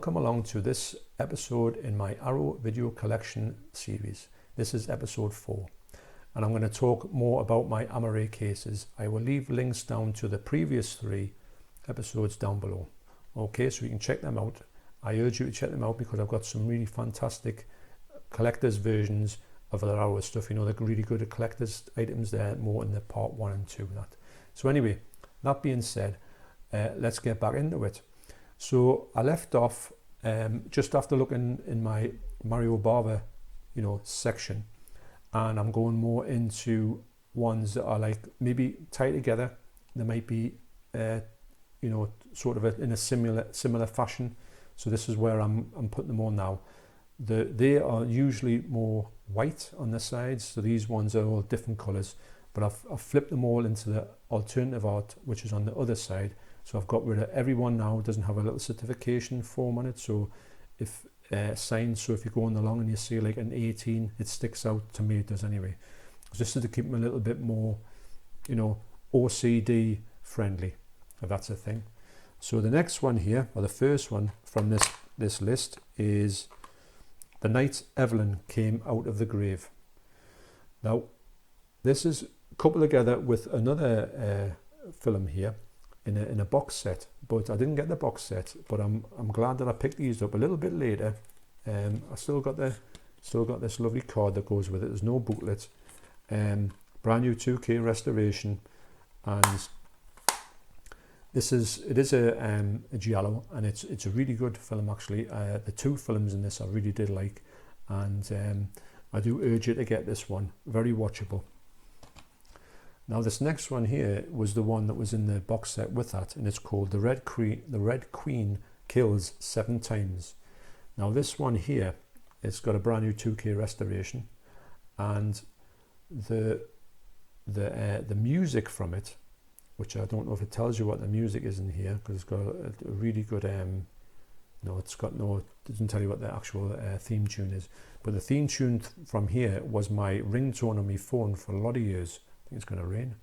Welcome along to this episode in my Arrow video collection series. This is episode 4 and I'm going to talk more about my Amaray cases. I will leave links down to the previous 3 episodes down below. Okay, so you can check them out. I urge you to check them out because I've got some really fantastic collector's versions of the Arrow stuff. You know, they're really good at collector's items there, more in the part 1 and 2 of that. So anyway, that being said, let's get back into it. So I left off just after looking in my Mario Bava, section, and I'm going more into ones that are like maybe tied together. They might be, sort of in a similar fashion. So this is where I'm putting them on now. They are usually more white on the sides, so these ones are all different colours. But I've flipped them all into the alternative art, which is on the other side. So I've got rid of everyone now. It doesn't have a little certification form on it. So if signed, so if you're going along and you see like an 18, it sticks out. To me, it does anyway. Just to keep them a little bit more, OCD friendly, if that's a thing. So the next one here, or the first one from this list, is The Night Evelyn Came Out of the Grave. Now, this is coupled together with another film here in a box set, but I didn't get the box set. But I'm glad that I picked these up a little bit later. I still got this lovely card that goes with it. There's no booklet. Brand new 2K restoration, and it is a Giallo, and it's a really good film actually. The 2 films in this I really did like, and I do urge you to get this one. Very watchable. Now this next one here was the one that was in the box set with that, and it's called The Red Queen Kills 7 Times. Now this one here, it's got a brand new 2K restoration, and the music from it, which I don't know if it tells you what the music is in here, because it's got a really good it doesn't tell you what the actual theme tune is, but the theme tune from here was my ringtone on my phone for a lot of years. It's going to rain,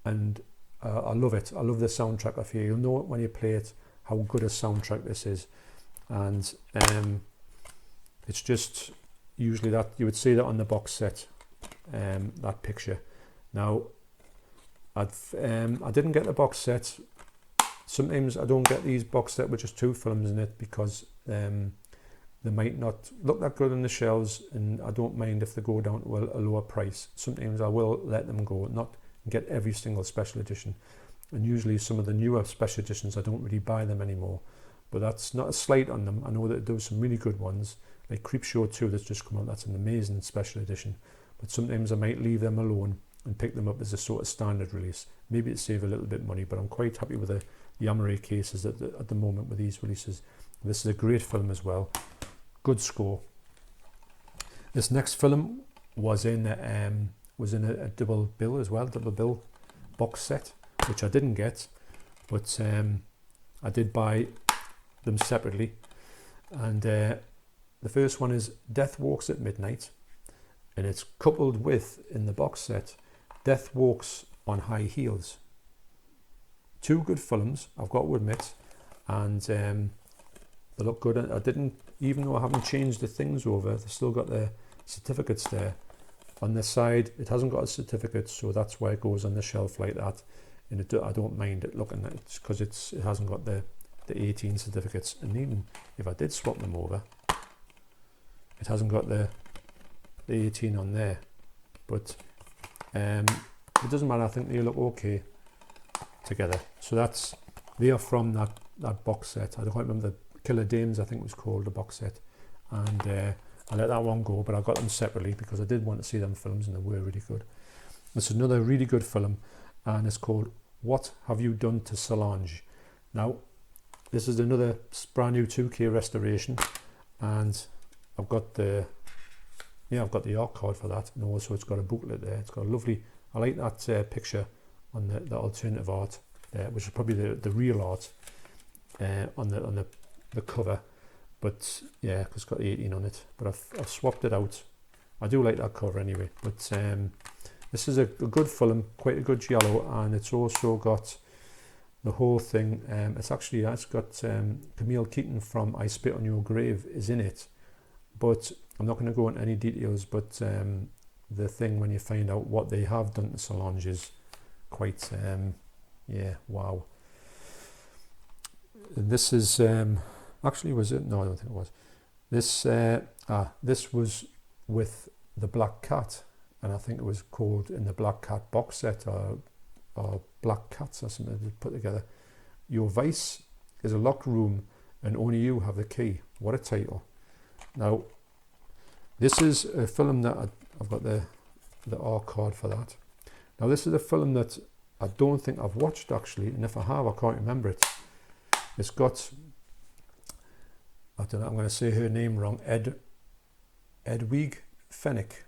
and I love it. I love the soundtrack of here. You'll know it when you play it how good a soundtrack this is, and it's just usually that you would see that on the box set, that picture. Now I didn't get the box set. Sometimes I don't get these box set with just 2 films in it because they might not look that good on the shelves, and I don't mind if they go down to a lower price. Sometimes I will let them go, not get every single special edition. And usually some of the newer special editions, I don't really buy them anymore. But that's not a slight on them. I know that it does some really good ones, like Creepshow 2 that's just come out. That's an amazing special edition. But sometimes I might leave them alone and pick them up as a sort of standard release. Maybe to save a little bit of money, but I'm quite happy with the Amaray cases at the moment with these releases. This is a great film as well. Good score. This next film was in a double bill as well, double bill box set, which I didn't get, but I did buy them separately. And the first one is Death Walks at Midnight, and it's coupled with, in the box set, Death Walks on High Heels. 2 good films, I've got to admit, and they look good. I didn't, even though I haven't changed the things over, they've still got the certificates there. On the side, it hasn't got a certificate, so that's why it goes on the shelf like that. And I don't mind it looking at it because it hasn't got the 18 certificates. And even if I did swap them over, it hasn't got the 18 on there. But it doesn't matter. I think they look okay together. So they are from that box set. I don't quite remember, the Killer Dames I think it was called, the box set, and I let that one go, but I got them separately because I did want to see them films and they were really good. This is another really good film, and it's called What Have You Done to Solange? Now this is another brand new 2K restoration, and I've got the art card for that, and also it's got a booklet there. It's got a lovely, I like that picture on the alternative art, which is probably the real art on the cover, but yeah, it's got 18 on it. But I've swapped it out. I do like that cover anyway. But this is a good film, quite a good Giallo, and it's also got the whole thing. It's got Camille Keaton from I Spit on Your Grave is in it, but I'm not going to go into any details. But the thing when you find out what they have done to Solange is quite wow. And this is actually, was it? No, I don't think it was. This was with the Black Cat, and I think it was called in the Black Cat box set, or Black Cats or something to put together. Your vice is a locked room and only you have the key. What a title. Now, this is a film that I've got the R card for that. Now, this is a film that I don't think I've watched actually, and if I have, I can't remember it. It's got, I don't know, I'm going to say her name wrong, Edwige Fenwick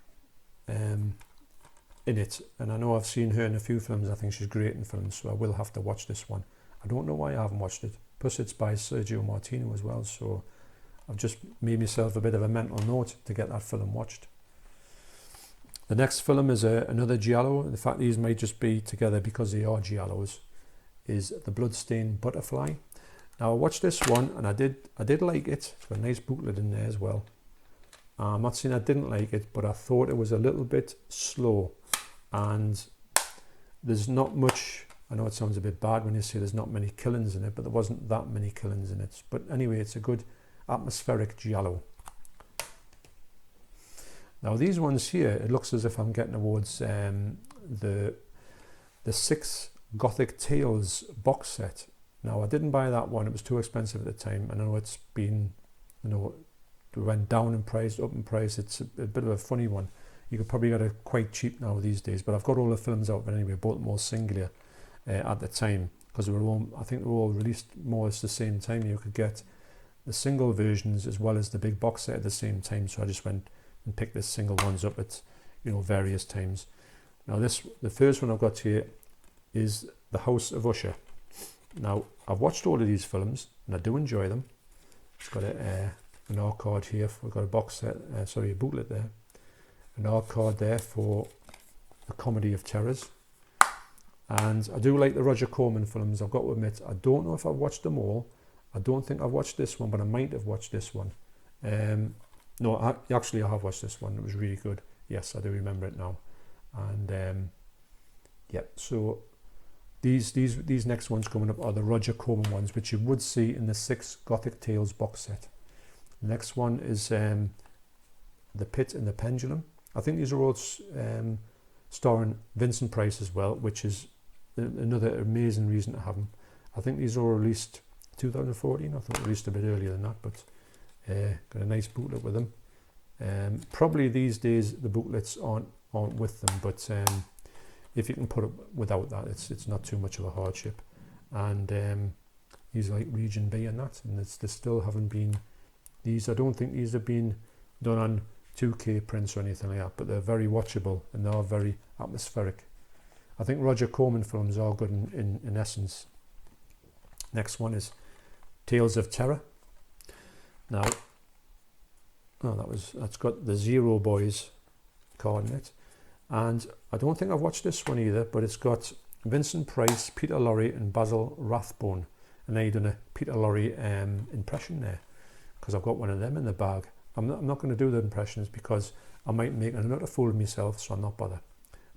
in it, and I know I've seen her in a few films. I think she's great in films, so I will have to watch this one. I don't know why I haven't watched it. Plus it's by Sergio Martino as well, so I've just made myself a bit of a mental note to get that film watched. The next film is another Giallo. The fact these might just be together because they are Giallos, is The Bloodstained Butterfly. Now I watched this one and I did like it. It's got a nice booklet in there as well. I'm not saying I didn't like it, but I thought it was a little bit slow, and there's not much. I know it sounds a bit bad when you say there's not many killings in it, but there wasn't that many killings in it. But anyway, it's a good atmospheric Giallo. Now these ones here, it looks as if I'm getting towards the 6 Gothic Tales box set. Now I didn't buy that one, it was too expensive at the time. I know it's been, it went down in price, up in price. It's a bit of a funny one. You could probably get it quite cheap now these days, but I've got all the films out, but anyway, bought them all singular at the time, because I think they were all released more or less the same time. You could get the single versions as well as the big box set at the same time, so I just went and picked the single ones up at various times. Now the first one I've got here is The House of Usher. Now I've watched all of these films and I do enjoy them. It's got an R card here. We've got a box set, a booklet there. An R card there for A Comedy of Terrors. And I do like the Roger Corman films, I've got to admit. I don't know if I've watched them all. I don't think I've watched this one, but I might have watched this one. No, I have watched this one. It was really good. Yes, I do remember it now. And so these next ones coming up are the Roger Corman ones, which you would see in the 6 Gothic Tales box set. The next one is The Pit and the Pendulum. I think these are all starring Vincent Price as well, which is another amazing reason to have them. I think these are all released 2014. I thought released a bit earlier than that, but got a nice booklet with them. Probably these days the booklets aren't with them, but if you can put it without that, it's not too much of a hardship. And these are like Region B and that, and they still haven't been. These, I don't think these have been done on 2K prints or anything like that, but they're very watchable and they are very atmospheric. I think Roger Corman films are good in essence. Next one is Tales of Terror. Now, that's got the Zero Boys card in it, and I don't think I've watched this one either, but it's got Vincent Price, Peter Lorre and Basil Rathbone, and now you've done a Peter Lorre impression there, because I've got one of them in the bag. I'm not going to do the impressions because I might make another fool of myself, so I'm not bothered.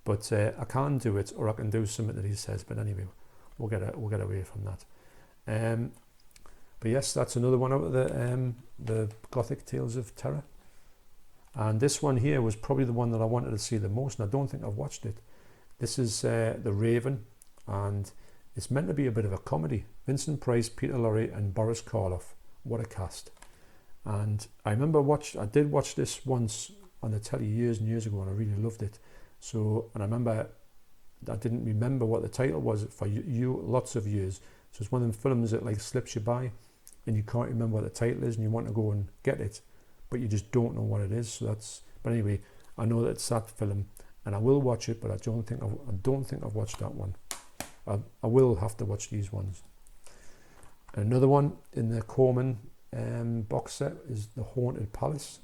But I can do it, or I can do something that he says. But anyway, we'll get away from that. But yes, that's another one out of the Gothic Tales of Terror. And this one here was probably the one that I wanted to see the most, and I don't think I've watched it. This is The Raven, and it's meant to be a bit of a comedy. Vincent Price, Peter Lorre and Boris Karloff. What a cast. And I remember I did watch this once on the telly years and years ago, and I really loved it. So, and I remember I didn't remember what the title was for lots of years. So it's one of them films that like slips you by, and you can't remember what the title is, and you want to go and get it, but you just don't know what it is. So but anyway, I know that it's that film, and I will watch it, but I don't think I've watched that one. I will have to watch these ones. Another one in the Corman box set is The Haunted Palace.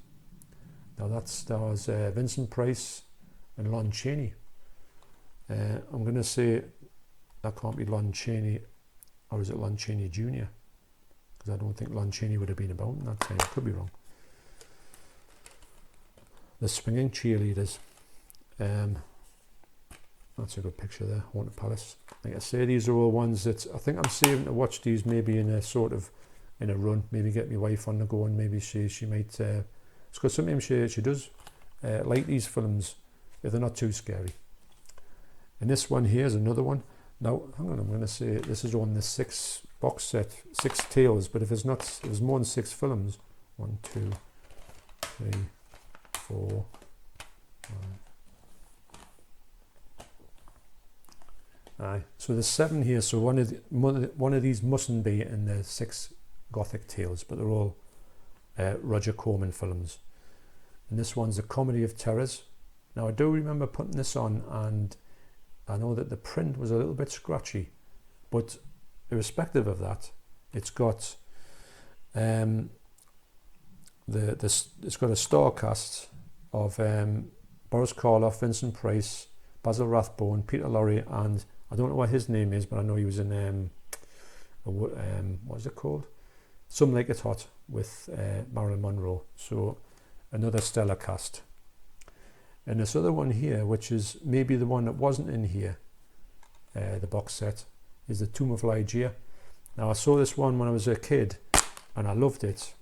Now that stars Vincent Price and Lon Chaney. I'm going to say that can't be Lon Chaney. or is it Lon Chaney Jr.? Because I don't think Lon Chaney would have been about in that time. Could be wrong. The Swinging Cheerleaders. That's a good picture there. Haunted Palace. Like I say, these are all ones that I think I'm saving to watch these maybe in a sort of in a run. Maybe get my wife on the go, and maybe she might. Because sometimes she does like these films if they're not too scary. And this one here is another one. Now, hang on, I'm going to say this is on the 6 box set, 6 tales, but if it's not, if there's more than 6 films, 1, 2, 3, 4, 5. Aye, so there's 7 here, so one of these mustn't be in the 6 Gothic tales, but they're all Roger Corman films. And this one's a comedy of terrors. Now I do remember putting this on, and I know that the print was a little bit scratchy, but irrespective of that, it's got it's got a star cast of Boris Karloff, Vincent Price, Basil Rathbone, Peter Lorre, and I don't know what his name is, but I know he was in what is it called? Some Like It Hot with Marilyn Monroe. So another stellar cast. And this other one here, which is maybe the one that wasn't in here, the box set, is the Tomb of Ligeia. Now I saw this one when I was a kid and I loved it.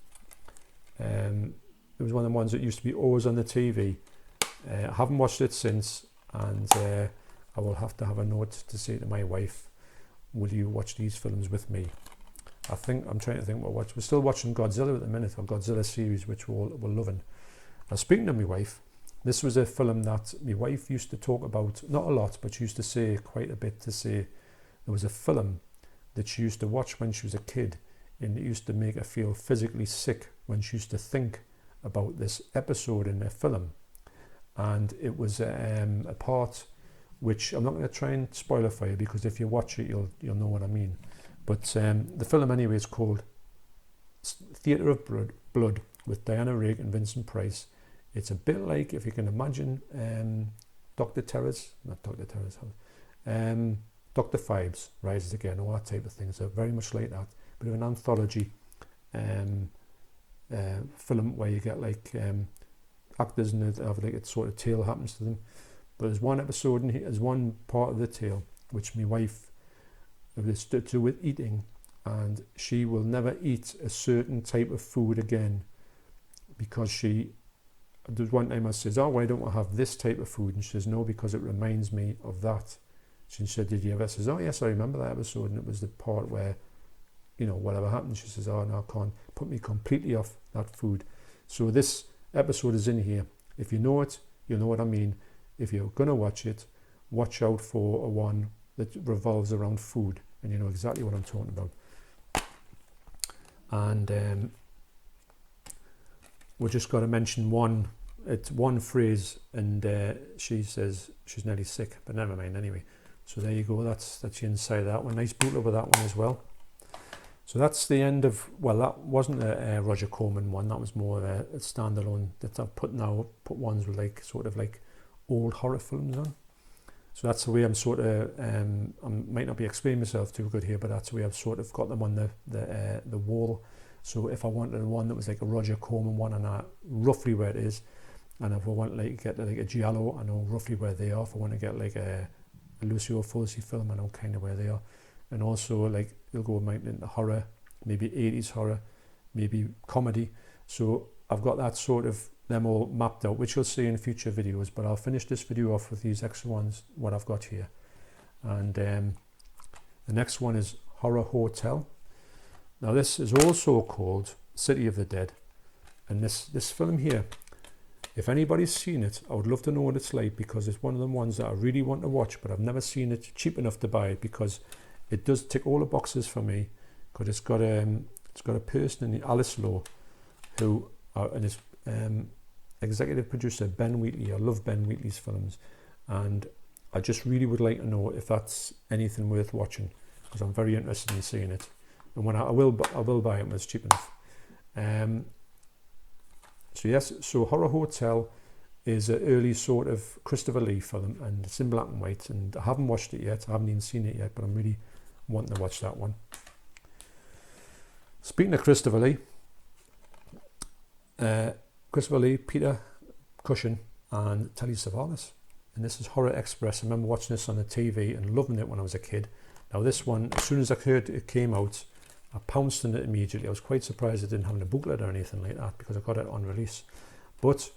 It was one of the ones that used to be always on the TV. I haven't watched it since, and I will have to have a note to say to my wife, will you watch these films with me? I'm trying to think we're still watching Godzilla at the minute, or Godzilla series, which we're loving. Now speaking of my wife, this was a film that my wife used to talk about, not a lot, but she used to say quite a bit, to say there was a film that she used to watch when she was a kid, and it used to make her feel physically sick when she used to think about this episode in the film. And it was a part which I'm not going to try and spoil it for you, because if you watch it, you'll know what I mean. But the film anyway is called Theatre of Blood with Diana Rigg and Vincent Price. It's a bit like, if you can imagine, Dr. Phibes, Rises Again, all that type of thing. So very much like that. Bit of an anthology film where you get like actors in it, have like a sort of tale happens to them. But there's one episode in here, there's one part of the tale which my wife was to do with eating, and she will never eat a certain type of food again, because there's one time I says, oh, why don't I have this type of food? And she says, no, because it reminds me of that. She said, did you ever? I says, oh yes, I remember that episode, and it was the part where, whatever happened. She says, oh no, I can't put me completely off that food. So this episode is in here. If you know it, you'll know what I mean. If you're going to watch it, watch out for a one that revolves around food, and you know exactly what I'm talking about. And we just got to mention one phrase, and she says she's nearly sick, but never mind anyway. So there you go, that's the inside of that one. Nice booklet with that one as well. So that's the end of, well, that wasn't a Roger Corman one, that was more of a standalone that I've put ones with like sort of like old horror films on. So that's the way I'm sort of, I might not be explaining myself too good here, but that's the way I've sort of got them on the wall. So if I wanted one that was like a Roger Corman one, I know roughly where it is. And if I want like get like a Giallo, I know roughly where they are. If I want to get like a Lucio Fulci film, I know kind of where they are. And also like you'll go into horror, maybe 80s horror, maybe comedy. So I've got that sort of them all mapped out, which you'll see in future videos, but I'll finish this video off with these extra ones, what I've got here. And the next one is Horror Hotel. Now this is also called City of the Dead. And this film here, if anybody's seen it, I would love to know what it's like, because it's one of them ones that I really want to watch, but I've never seen it cheap enough to buy it, because it does tick all the boxes for me, because it's got a person in Alice Lowe, who and his executive producer Ben Wheatley. I love Ben Wheatley's films, and I just really would like to know if that's anything worth watching, because I'm very interested in seeing it. And when I will buy it when it's cheap enough. So yes, so Horror Hotel is an early sort of Christopher Lee film, and it's in black and white, and I haven't watched it yet, I haven't even seen it yet, but I'm really wanting to watch that one. Speaking of Christopher Lee, Peter Cushing and Telly Savalas, and this is Horror Express. I remember watching this on the TV and loving it when I was a kid. Now this one, as soon as I heard it came out, I pounced on it immediately. I was quite surprised it didn't have a booklet or anything like that, because I got it on release. But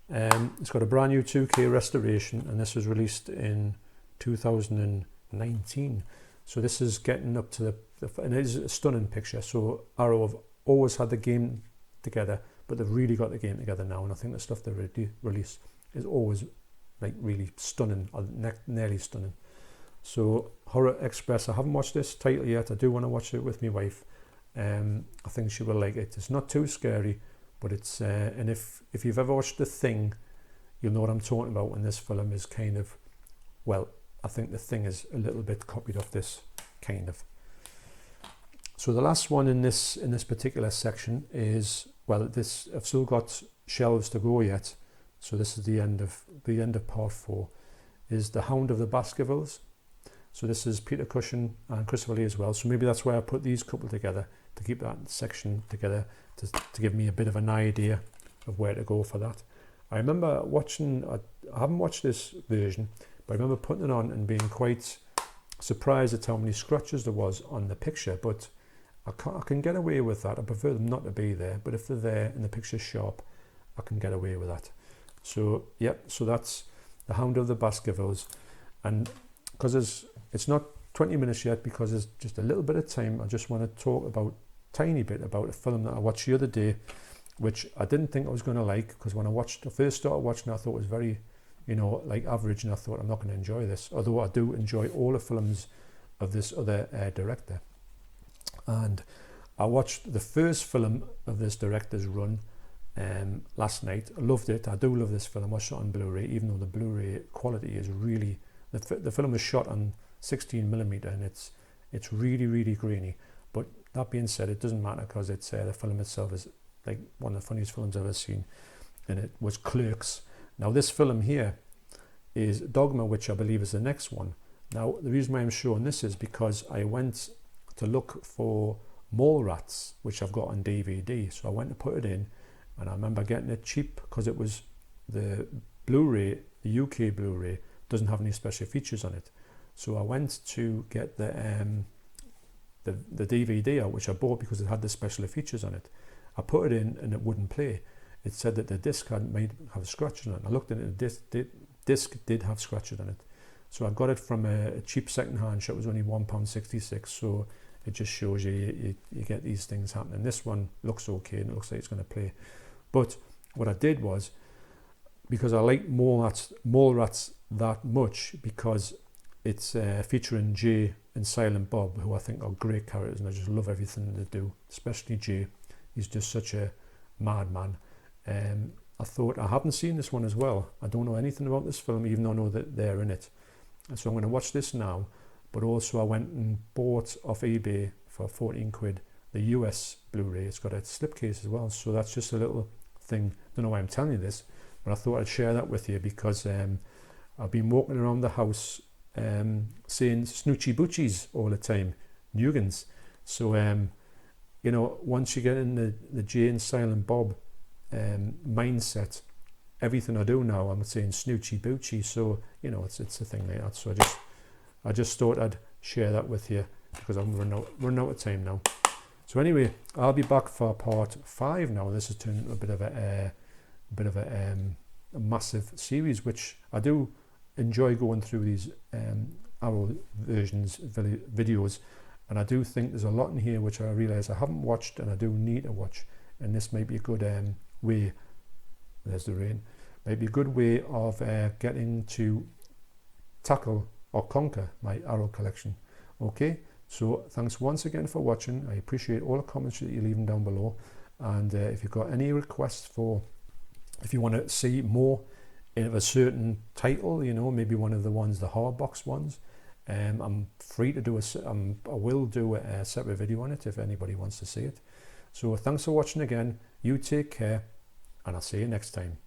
it's got a brand new 2K restoration, and this was released in 2019. So this is getting up to the and it is a stunning picture. So Arrow have always had the game together, but they've really got the game together now, and I think the stuff they release is always like really stunning, or nearly stunning. So Horror Express, I haven't watched this title yet. I do want to watch it with my wife. I think she will like it. It's not too scary, but it's and if you've ever watched The Thing, you'll know what I'm talking about when this film is kind of, well, I think The Thing is a little bit copied off this, kind of. So the last one in this particular section is, well, this I've still got shelves to go yet. So this is the end of part 4, is The Hound of the Baskervilles. So this is Peter Cushing and Christopher Lee as well. So maybe that's why I put these couple together, to keep that section together, to give me a bit of an idea of where to go for that. I remember watching, I haven't watched this version, but I remember putting it on and being quite surprised at how many scratches there was on the picture. But I can get away with that. I prefer them not to be there, but if they're there and the picture's sharp, I can get away with that. So yeah, so that's The Hound of the Baskervilles. And because it's not 20 minutes yet, because there's just a little bit of time, I just want to talk about tiny bit about a film that I watched the other day, which I didn't think I was going to like, because when I first started watching it, I thought it was very, like average, and I thought I'm not going to enjoy this, although I do enjoy all the films of this other director. And I watched the first film of this director's run last night. I loved it. I do love this film. I watched it on Blu-ray, even though the Blu-ray quality is really, the film is shot on 16mm, and it's really, really grainy. But that being said, it doesn't matter, because it's the film itself is like one of the funniest films I've ever seen, and it was Clerks. Now this film here is Dogma, which I believe is the next one. Now the reason why I'm showing this is because I went to look for Mallrats, which I've got on DVD. So I went to put it in, and I remember getting it cheap, because it was the Blu-ray, the UK Blu-ray doesn't have any special features on it. So I went to get the DVD out, which I bought because it had the special features on it. I put it in and it wouldn't play. It said that the disc might have scratches on it. I looked at it, the disc did have scratches on it. So I got it from a cheap second-hand shop. It was only £1.66. So it just shows you get these things happening. This one looks okay, and it looks like it's going to play. But what I did was, because I like Mallrats that much, because it's featuring Jay and Silent Bob, who I think are great characters, and I just love everything they do, especially Jay. He's just such a madman. I thought, I haven't seen this one as well. I don't know anything about this film, even though I know that they're in it. And so I'm going to watch this now. But also I went and bought off eBay for 14 quid the US Blu-ray. It's got a slipcase as well. So that's just a little thing. I don't know why I'm telling you this, but I thought I'd share that with you, because I've been walking around the house saying Snoochie Boochies all the time, Nugans. So, once you get in the Jay and Silent Bob mindset, everything I do now, I'm saying Snoochie Boochie. So, it's a thing like that. So I just thought I'd share that with you, because I'm running out of time now. So anyway, I'll be back for part 5 now. This has turned into a bit of a massive series, which I do enjoy going through these Arrow versions videos, and I do think there's a lot in here which I realise I haven't watched and I do need to watch, and this might be a good way. There's the rain. Might be a good way of getting to tackle or conquer my Arrow collection. Okay, so thanks once again for watching. I appreciate all the comments that you're leaving down below, and if you've got any requests for, if you want to see more of a certain title, maybe one of the ones, the hardbox ones, I'm free to do I will do a separate video on it if anybody wants to see it. So thanks for watching again. You take care, and I'll see you next time.